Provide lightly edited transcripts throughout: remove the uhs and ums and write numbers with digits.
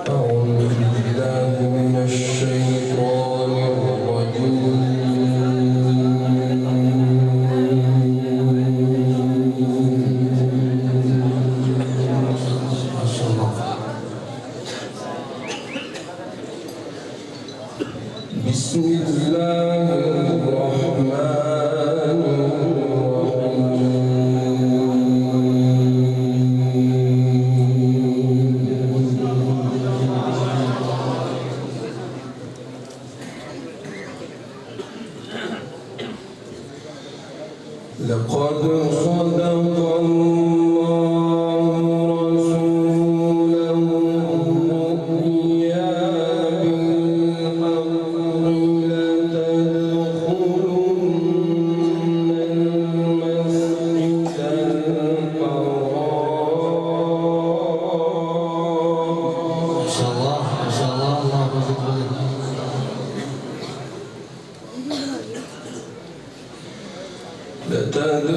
أعوذ بالله من الشيطان الرجيم بسم الله الرحمن لقد صدق الله رسوله الرؤيا بالحق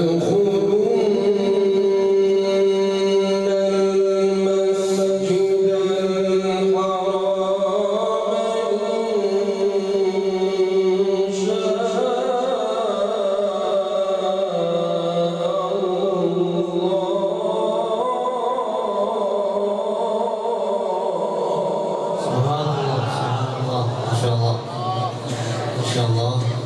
لتدخلن المسجد الحرام. ما شاء الله ما شاء الله الله أكبر.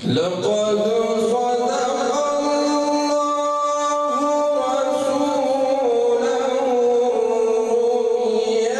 لقد صدق الله رسوله الرؤيا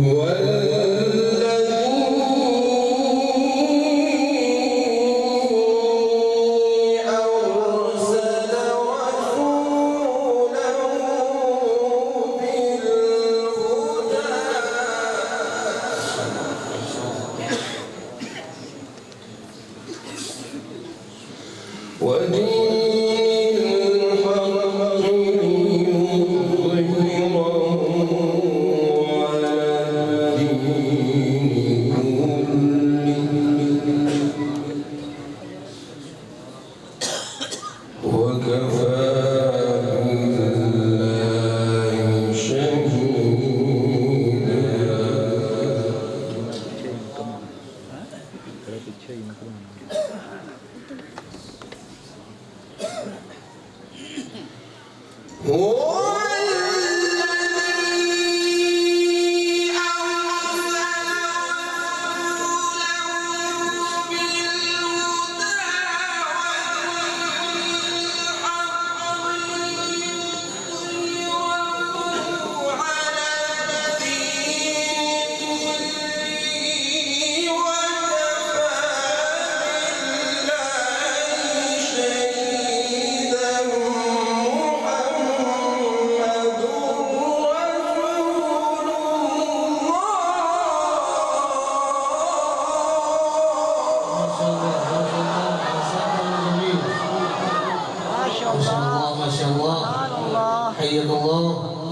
سيماهم في وجوههم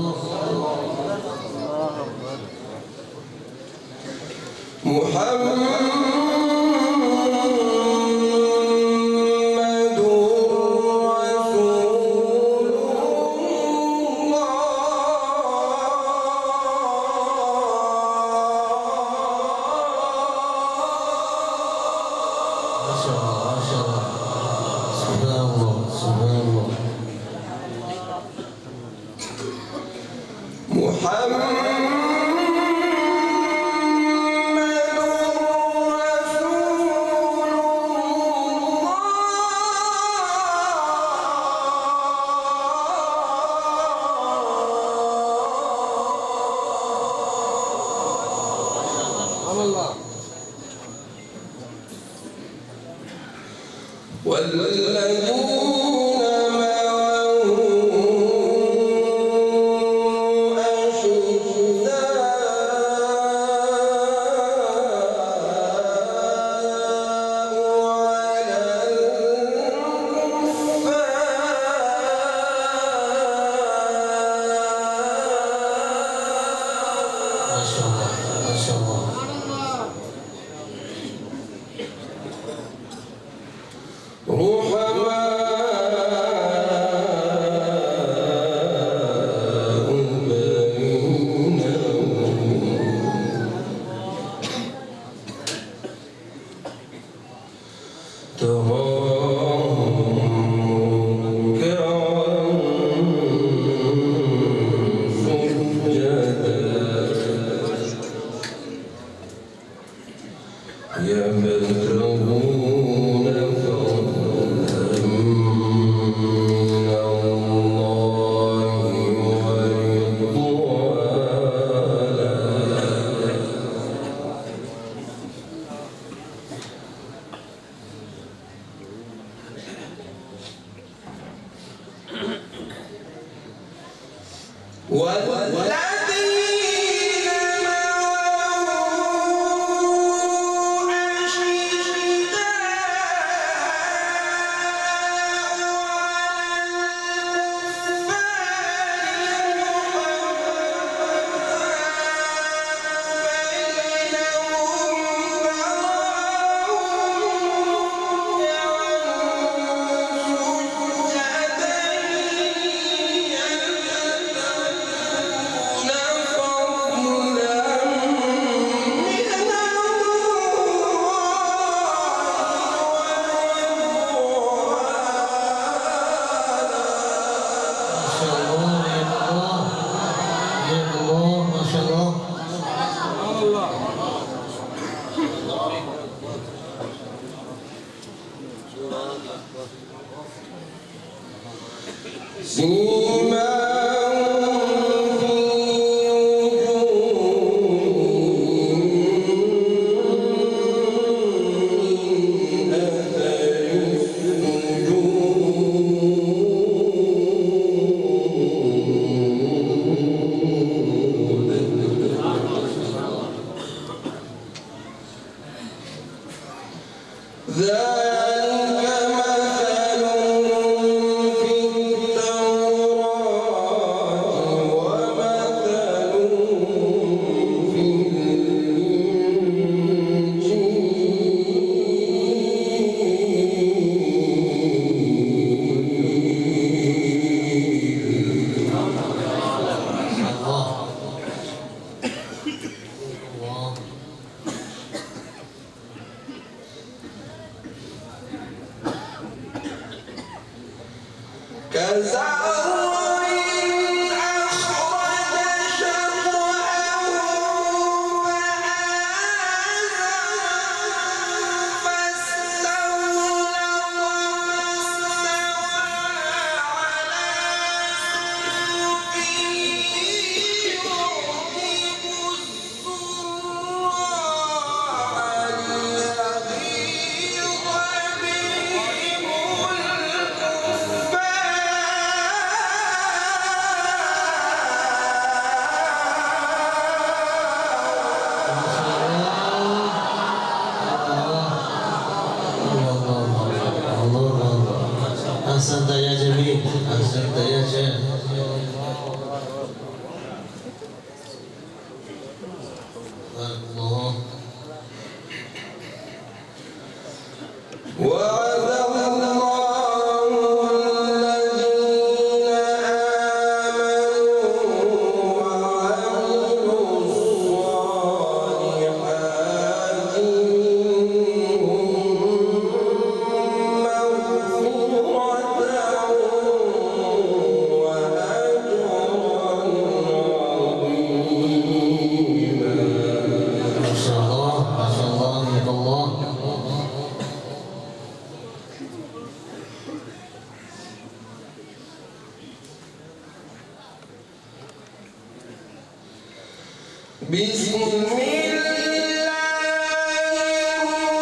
بسم الله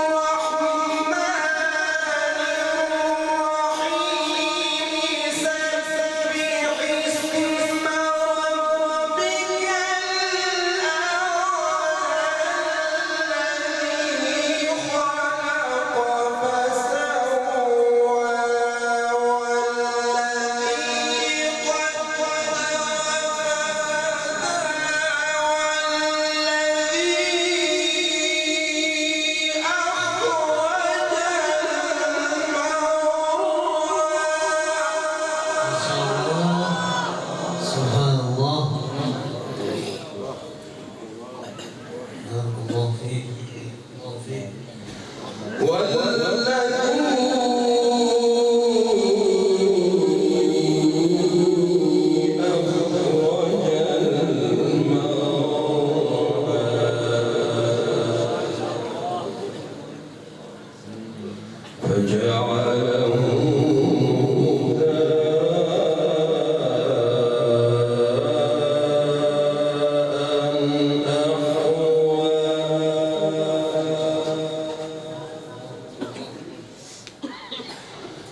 الرحمن الرحيم سبح اسم ربك الذي خلق فسوى والذي سبحان الله. بارك الله فيك. الله فيك.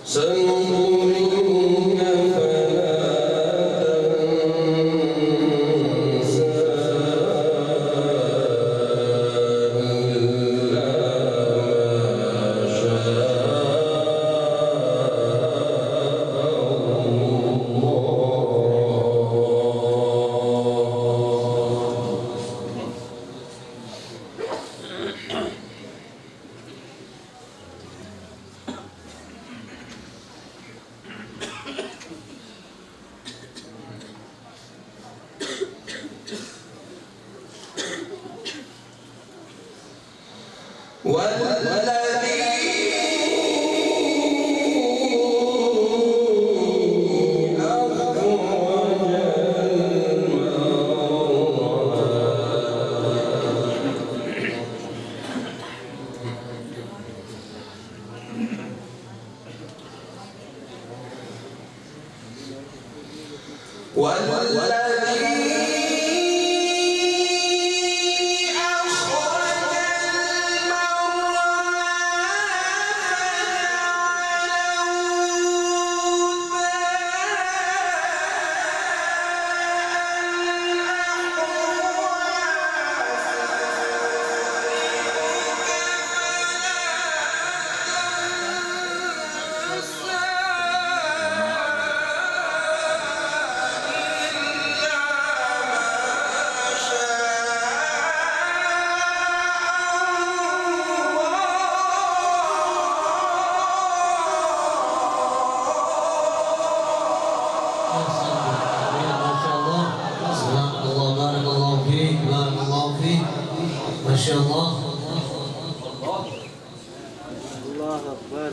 سنقرئك ما شاء الله. الله أكبر.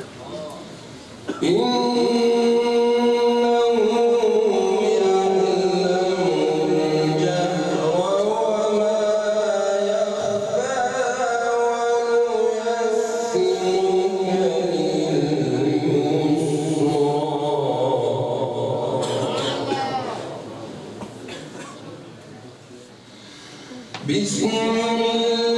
بسم الله الرحمن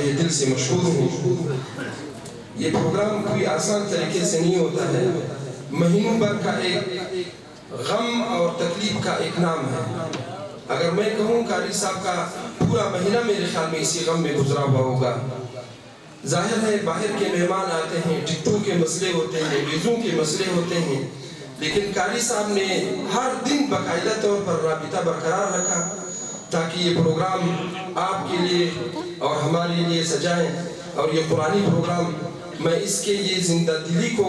तहे दिल से मशहूर हूँ। ये प्रोग्राम कोई आसान तरीके से नहीं होता है, महीनों भर का एक गम और तकलीफ का एक नाम है। अगर मैं कहूँ कारी साहब का पूरा महीना मेरे ख्याल में इसी गम में गुजरा हुआ होगा। जाहिर है बाहर के मेहमान आते हैं, टिकटों के मसले होते हैं, वीज़ों के मसले होते हैं, लेकिन कारी साहब ने हर दिन बाकायदा तौर पर राबिता बरकरार रखा ताकि ये प्रोग्राम आपके लिए और हमारे लिए सजाएं। और ये पुरानी प्रोग्राम मैं इसके ये जिंदा दिली को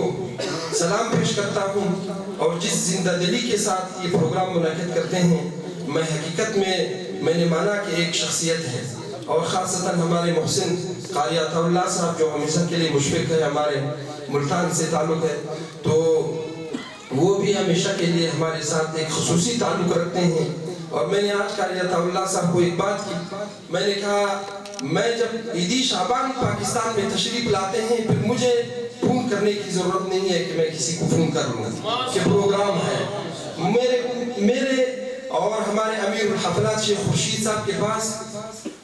सलाम पेश करता हूँ। और जिस जिंदा दिली के साथ ये प्रोग्राम मुनाकिद करते हैं, मैं हकीकत में मैंने माना कि एक शख्सियत है। और ख़ासतन हमारे मोहसिन क़ारी अताउल्लाह साहब जो हमेशा के लिए मुशफ़िक़ है, हमारे मुल्तान से ताल्लुक़ है, तो वो भी हमेशा के लिए हमारे साथ एक ख़ुसूसी ताल्लुक़ रखते हैं। और मैंने आज क़ारी अताउल्लाह साहब को एक बात की, मैंने कहा मैं जब ईदी शाबान पाकिस्तान में तशरीफ़ लाते हैं, फिर मुझे फ़ोन करने की ज़रूरत नहीं है कि मैं किसी को फ़ोन कर लूँ कि प्रोग्राम है। मेरे और हमारे अमीरुल हफ़लात शेख खुर्शीद साहब के पास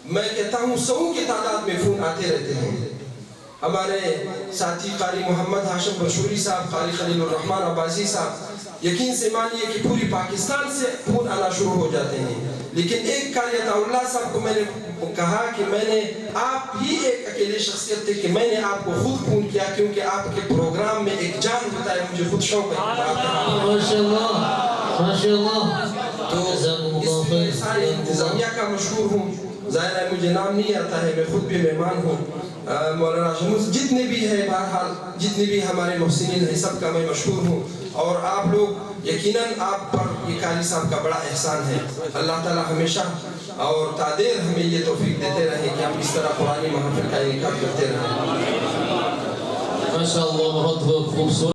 मैं कहता हूँ 100 की तादाद में फ़ोन आते रहते हैं। हमारे साथी क़ारी मोहम्मद हाशिम बशूरी साहब, क़ारी खलीलुर रहमान अब्बासी साहब, यकीन से मानिए कि पूरी पाकिस्तान से फ़ोन आना शुरू हो जाते हैं। लेकिन एक क़ारी अताउल्लाह साहब को मैंने कहा कि मैंने आप ही एक अकेले शख्सियत थे कि मैंने आपको खुद फ़ोन किया, क्योंकि आपके प्रोग्राम में एक जान होता है, मुझे खुद शौक़ है। माशाअल्लाह माशाअल्लाह। तो सारी इंतज़ामिया का मशहूर हूँ। ज़ाहिर है मुझे नाम नहीं आता है, मैं खुद भी मेहमान हूँ। मौलाना शमूस जितने भी है, बहरहाल जितने भी हमारे मोहसिनीन हैं, सब का मैं मशहूर हूँ। और आप लोग यकीनन आप पर ये कारी साहब का बड़ा एहसान है। अल्लाह ताला हमेशा और तादेर हमें ये तौफीक देते रहे कि हम इस तरह पुरानी महफिल का इनकार करते रहें। माशाअल्लाह, बहुत खूबसूरत।